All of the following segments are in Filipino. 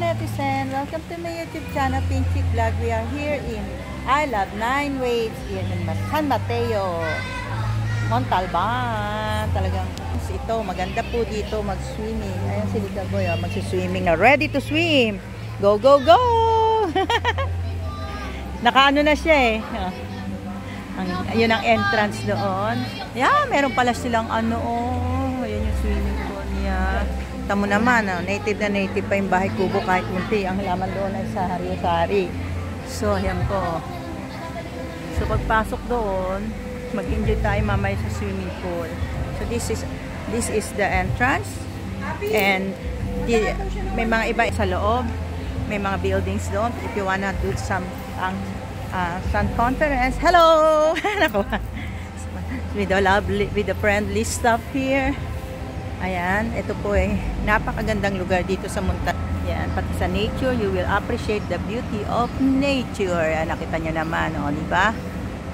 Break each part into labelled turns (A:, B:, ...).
A: Netizen, welcome to my YouTube channel, Pink Chick Vlog. We are here in I Love 9 Waves here in San Mateo, Montalban. Talagang ito, maganda po dito mag-swimming. Ayan si Little Boy, mag-swimming na. Ready to swim! Go, go, go! Nakaano na siya eh. Yun ang entrance doon. Yeah, meron pala silang ano, ayan yung swimming pool niya. Tamo naman, native na native pa yung bahay kubo kahit munti. Ang halaman doon ay sari-sari. So, ayan po. So, pagpasok doon, mag-enjoy tayo mamaya sa swimming pool. So, this is the entrance. And may mga iba sa loob. May mga buildings doon. If you wanna do some conference. Hello! with the friendly stuff here. Ayan, ito po eh, napakagandang lugar dito sa Montalban. Ayan, pati sa nature, you will appreciate the beauty of nature. Ayan, nakita nyo naman, di ba?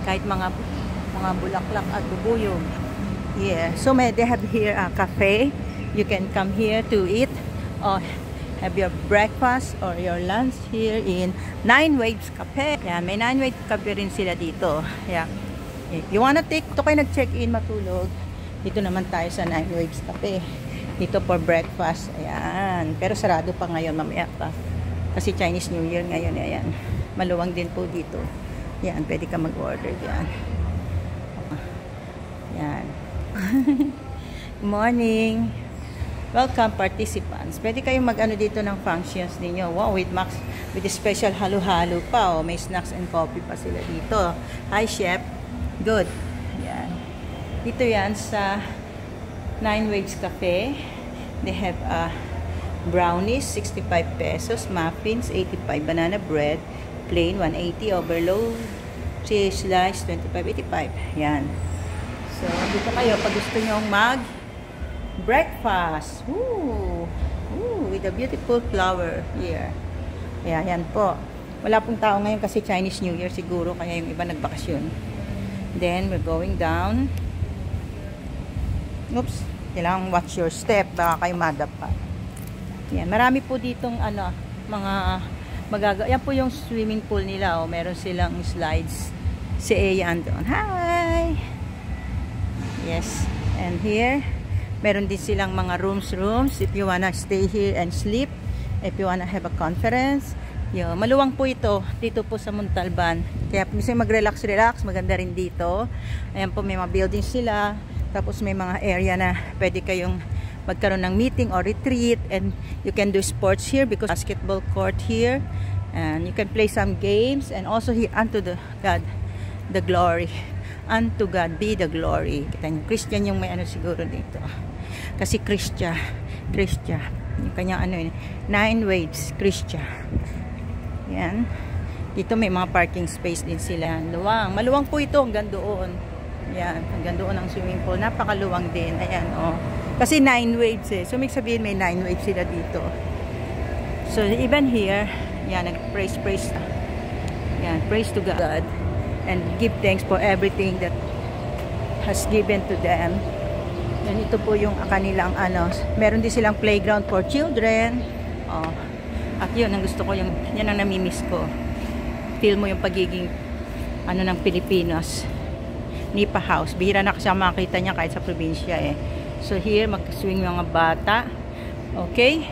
A: Kahit mga bulaklak at bubuyog. Yeah, so they have here a cafe. You can come here to eat or have your breakfast or your lunch here in 9 Waves Cafe. Ayan, may 9 Waves Cafe rin sila dito. Ayan. If you wanna take, ito kayo nag-check-in, matulog. Dito naman tayo sa 9 Waves Cafe. Dito for breakfast. Ayan. Pero sarado pa ngayon, mamaya pa. Kasi Chinese New Year ngayon. Ayan. Maluwang din po dito. Ayan. Pwede ka mag-order dyan. Ayan. Good morning. Welcome participants. Pwede kayong mag-ano dito ng functions ninyo. Wow, with the special halo-halo pa. May snacks and coffee pa sila dito. Hi, chef. Good. Ayan. Dito yan sa 9 Waves Cafe. They have brownies, 65 pesos. Muffins, 85. Banana bread, plain, 180. Overload, cheese slice, 25.85. Yan. So, dito kayo pag gusto nyo mag-breakfast. With a beautiful flower here. Kaya yan po. Wala pong tao ngayon kasi Chinese New Year siguro. Kaya yung iba nagbakasyon. Then, we're going down. Oops, kailangan watch your step, baka kayo madapa. Yan, marami po ditong yan po yung swimming pool nila, meron silang slides. Si Eya andun. Hi! Yes, and here meron din silang mga rooms if you wanna stay here and sleep, if you wanna have a conference. Maluwang po ito dito po sa Montalban, kaya minsan mag-relax, maganda rin dito. Ayan po, may mga buildings sila. Tapos may mga area na pwede kayong magkaroon ng meeting or retreat, and you can do sports here because basketball court here, and you can play some games, and also here unto God the glory, unto God be the glory. Kita niyo, Christian yung may ano siguro dito, kasi Christian yung kanyang 9 Waves Christian. Yan, dito may mga parking space din sila. Maluwang po ito hanggang doon. Yan, hanggang doon ang swimming pool. Napakaluwang din. Ayan, kasi 9 waves eh. So, may sabihin may 9 waves sila dito. So, even here, yan, praise. Yan, praise to God. And give thanks for everything that has given to them. Yan, ito po yung kanilang meron din silang playground for children. At yun, ang gusto ko, yan ang namimiss ko. Feel mo yung pagiging ng Pilipinos. Nipa House. Bihira na kasi makita niya kahit sa probinsya eh. So here, mag-swing mga bata. Okay?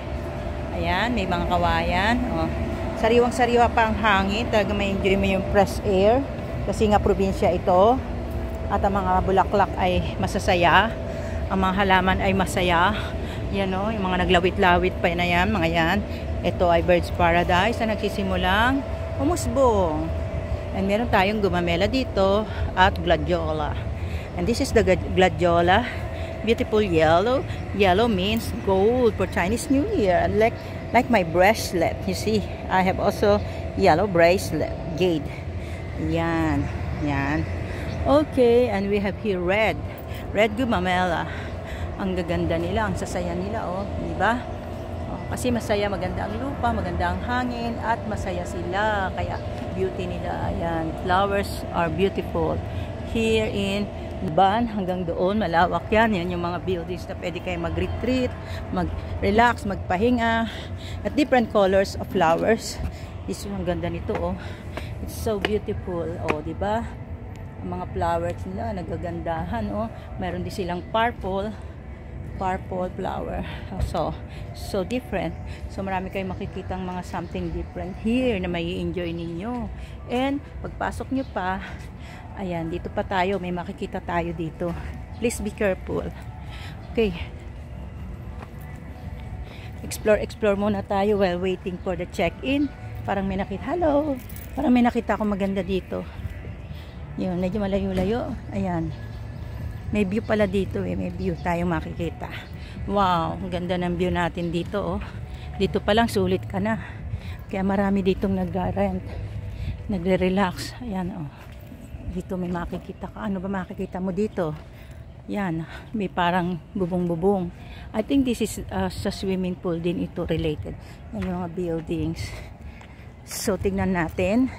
A: Ayan, may mga kawayan. Sariwang-sariwa pa ang hangin. Talaga may enjoy mo yung fresh air. Kasi nga probinsya ito. At ang mga bulaklak ay masasaya. Ang mga halaman ay masaya. Yan yung mga naglawit-lawit pa na yan. Mga yan. Ito ay Bird's Paradise na nagsisimulang umusbong. And meron tayong gumamela dito at gladiola. And this is the gladiola. Beautiful yellow. Yellow means gold for Chinese New Year. And like my bracelet. You see, I have also yellow bracelet. Jade. Yan. Okay, and we have here red. Red gumamela. Ang gaganda nila, ang sasaya nila, diba? Kasi masaya, maganda ang lupa, maganda ang hangin, at masaya sila. Kaya beauty nila, ayan. Flowers are beautiful here in Ban hanggang doon, malawak yan. Yan yung mga buildings na pwede kayo mag-retreat, mag-relax, magpahinga. At different colors of flowers. This one, ang ganda nito, oh. It's so beautiful, oh, di ba? Ang mga flowers nila, nagagandahan, oh. Meron din silang purple flower. So different. So marami kayong makikitang mga something different here na may enjoy ninyo. And pagpasok nyo pa, ayan, dito pa tayo, may makikita tayo dito. Please be careful. Okay. Explore muna tayo while waiting for the check-in. Parang may nakita, hello. Parang may nakita ako maganda dito. Yun, medyo malayo-layo. Ayan. May view pala dito eh. May view tayo makikita. Wow, ang ganda ng view natin dito, oh. Dito pa lang sulit ka na. Kaya marami ditong nag-rent. Nagre-relax. Ayan, oh. Dito may makikita ka. Ano ba makikita mo dito? Yan, may parang bubong-bubong. I think this is sa swimming pool din ito related. Yan yung mga buildings. So, tingnan natin.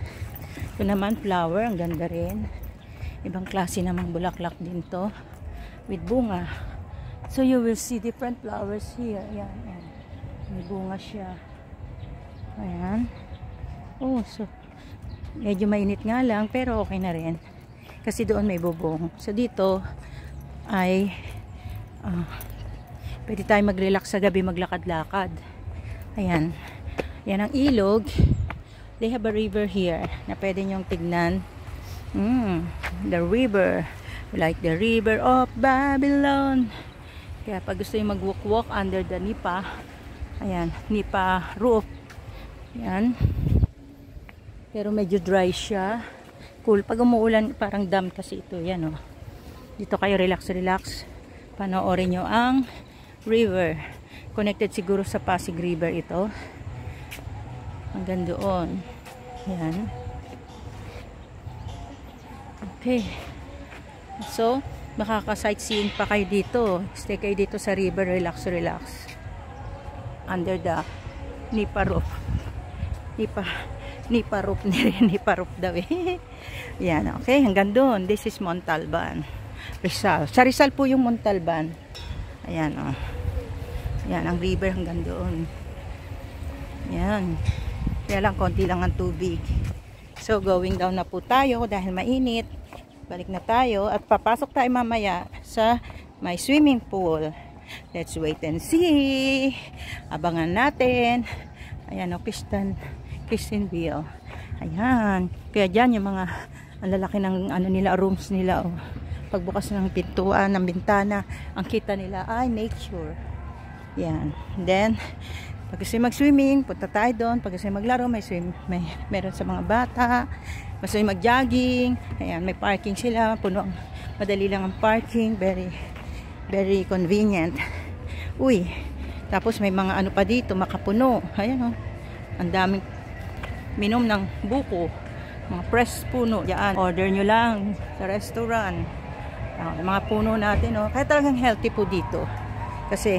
A: Ito naman, flower. Ang ganda rin. Ibang klase namang bulaklak din to. With bunga. So, you will see different flowers here. Ayan, ayan. May bunga siya. Ayan. Oh, so, medyo mainit nga lang, pero okay na rin. Kasi doon may bubong. So, dito ay pwede tayo mag-relax sa gabi, maglakad-lakad. Ayan. Yan ang ilog. They have a river here na pwede nyong tignan. The river. Like the river of Babylon. Kaya pag gusto nyo mag-walk-walk under the nipa, ayan, nipa roof. Ayan. Pero medyo dry siya. Cool. Pag umuulan, parang dam kasi ito. Yan, oh. Dito kayo relax-relax. Panoorin nyo ang river. Connected siguro sa Pasig River ito. Hanggang doon. Yan. Okay. So, makaka-sightseeing pa kayo dito. Stay kayo dito sa river. Relax-relax. Under the nipa roof. Nipa roof daw eh. Yan, okay. Hanggang doon. This is Montalban. Rizal. Sa Rizal po yung Montalban. Ayan, oh. Yan, ang river hanggang doon. Yan. Kaya lang, konti lang ang tubig. So, going down na po tayo dahil mainit. Balik na tayo at papasok tayo mamaya sa may swimming pool. Let's wait and see. Abangan natin. Ayan, oh, Christianville. Ayan. Kaya dyan yung mga ang lalaki ng ano nila, rooms nila, oh. Pagbukas ng pintuan, ng bintana, ang kita nila ay nature. Yan. Then, pag gusto mag-swimming, punta tayo doon. Pag gusto maglaro, meron sa mga bata. Gusto mag-jogging. Ayan, may parking sila. Puno, madali lang ang parking. Very, very convenient. Uy, tapos may mga ano pa dito, makapuno. Ayan, oh. Ang daming minom ng buko. Mga press puno. Yan, order nyo lang sa restaurant. Mga puno natin, oh. Kaya talagang healthy po dito. Kasi,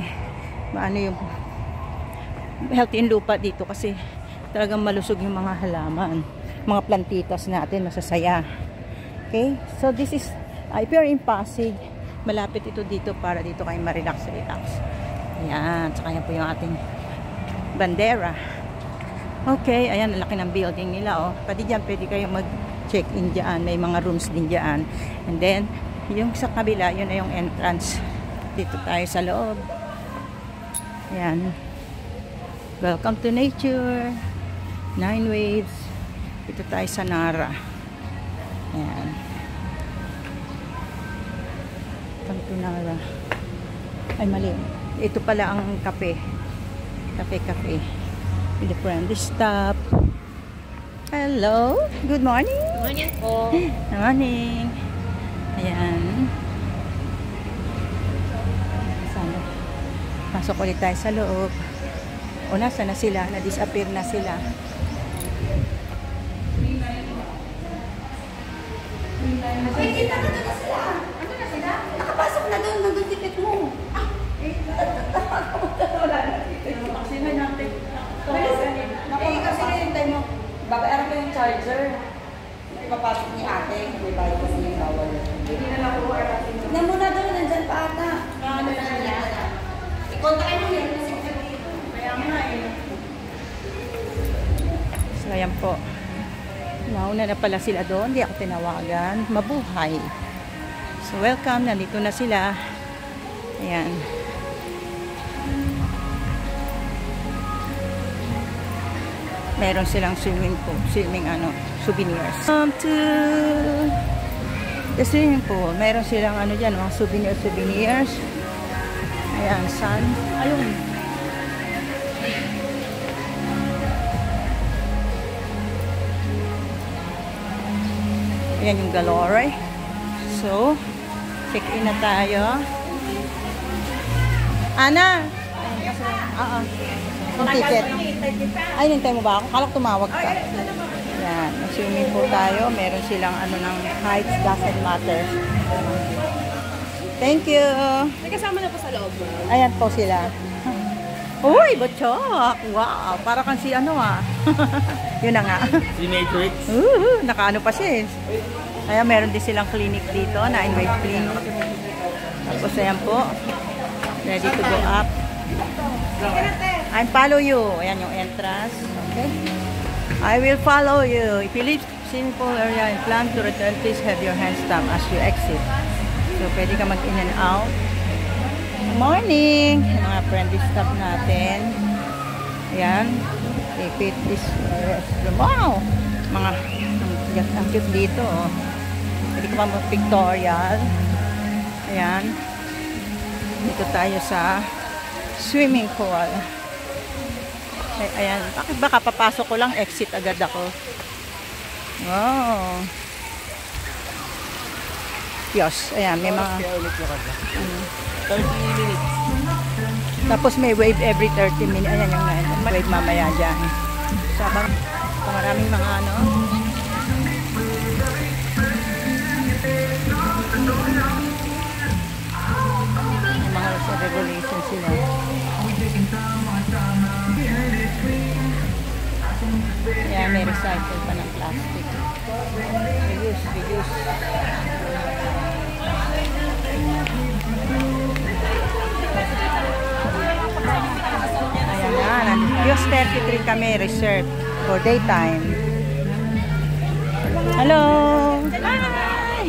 A: maano yung healthy in lupa dito kasi talagang malusog yung mga halaman. Mga plantitas natin, masasaya. Okay? So, this is, if you're in Pasig, malapit ito dito para dito kayo ma-relax-relax. Ayan. Tsaka yan po yung ating bandera. Okay. Ayan, laki ng building nila, oh. Pwede dyan, pwede kayo mag-check-in dyan. May mga rooms din dyan. And then, yung sa kabila, yun na yung entrance. Dito tayo sa loob. Ayan. Welcome to nature. 9 waves. Dito tayo sa Nara. Ayan. Welcome to Nara. Ay, mali. Ito pala ang kape. Kape. With the friendly stop. Hello. Good morning.
B: Good morning po.
A: Good morning. Ayan. Sana. Pasok ulit tayo sa loob. O, nasa na sila? Na-disappear na sila.
B: Pwede na doon na sila. Ano na sila? Nakapasok na doon. Nandun ticket mo.
A: Wala na ticket mo. Sino natin?
B: Kasi hintay mo. Babayaran ko yung charger.
A: papasok ni ate. May bayad kasi yung bawal. Hindi na lang po.
B: Tignan mo na doon, nandyan pa ata.
A: Ano na niya?
B: Ikontakin mo yun.
A: Kaya nga eh. So, ayan po. Nauna na pala sila doon. Hindi ako tinawagan. Mabuhay. So, welcome. Nandito na sila. Ayan. Meron silang swimming pool. Souvenirs. Welcome to the swimming pool. Meron silang dyan, mga souvenirs. Ayan, sun. Ayun. Ayan yung galore. So, check-in na tayo. Ana! Oo. Yung ticket. Ay, nintay mo ba ako? Kala ko tumawag ka. Ayan. Swimming pool tayo. Meron silang ng heights doesn't matter. Thank you.
B: Nagkasama na po sa loob.
A: Ayan po sila. Uy, butchok! Wow! Para kang si Yun na nga.
C: Si Matrix.
A: Nakaano pa siya eh. Kaya meron din silang clinic dito na invite clinic. Tapos ayan po. Ready to go up. And follow you. Ayan yung entrance. Okay. I will follow you. If you leave swimming pool area and plan to return, please have your hands up as you exit. So, pwede ka mag-in and out. Morning! Yung mga friendly staff natin. Ayan. If it is restroom. Wow! Mga ang cute dito. Pwede ka mag-pictorial. Ayan. Dito tayo sa swimming pool. Ayan. Bakit ba kapapasok ko lang, exit agad ako? Wow! Yes, ayan, may mga
C: 30 minutes.
A: tapos may wave every 30 minutes. Ayan yung wave mamaya dyan. So, maraming mga may mga regulation sila. Ayan, may recycle pa ng plastic. Reuse. Ayan na. Yung 33 kami reserved for daytime. Hello! Hi!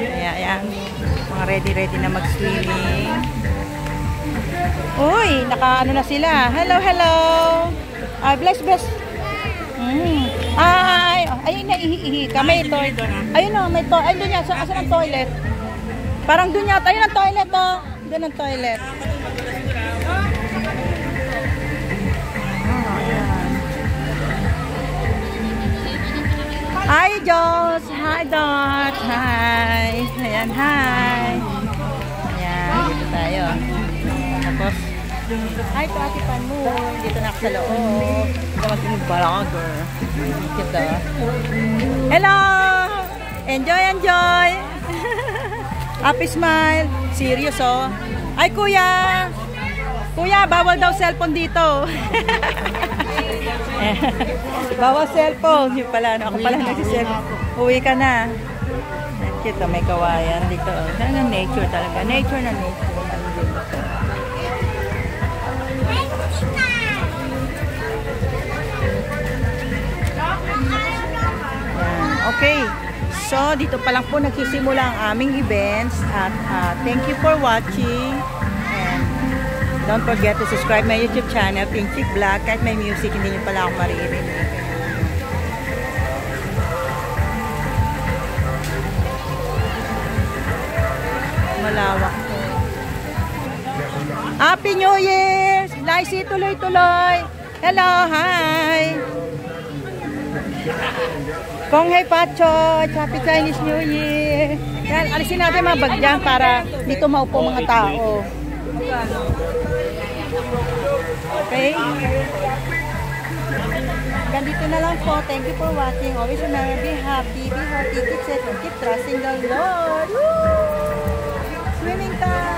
A: Ayan. Mga ready na mag-swimming. Uy! Naka na sila. Hello! Bless. Ayun na, ihi ka. May toilet. Ayun na, may toilet. Ayun doon yan. Asan ang toilet? Parang doon yata. Ayun ang toilet, oh. Doon ang toilet. Hi, Joss. Hi, Dot. Hi. Ayan, hi. Ayan, dito tayo. Tapos, hi to Ate Panmoy. Dito na ako sa loob. Dito maging vlogger. Dito. Hello! Enjoy! Happy smile. Serious, oh. Ay, kuya! Kuya, bawal daw cellphone dito. Bawal cellphone. Yung pala, ako pala nag-cellphone. Uwi ka na. Dito, may kawayan dito. Talagang nature talaga. Nature na nature. Okay, so dito pa lang po nagsisimula ang aming events at thank you for watching and don't forget to subscribe my YouTube channel, Pink Chick Vlog. Kahit may music, hindi nyo pala ako maririnig. Malawak po. Happy New Year! Lycee, tuloy-tuloy! Hello, hi! Kong Hei Pacho, Happy Chinese New Year. Yan, alisin natin mga bag dyan para dito maupo mga tao. Okay? Ganito na lang po. Thank you for watching. Always remember, be happy, keep safe, and keep trusting the Lord. Woo! Swimming time!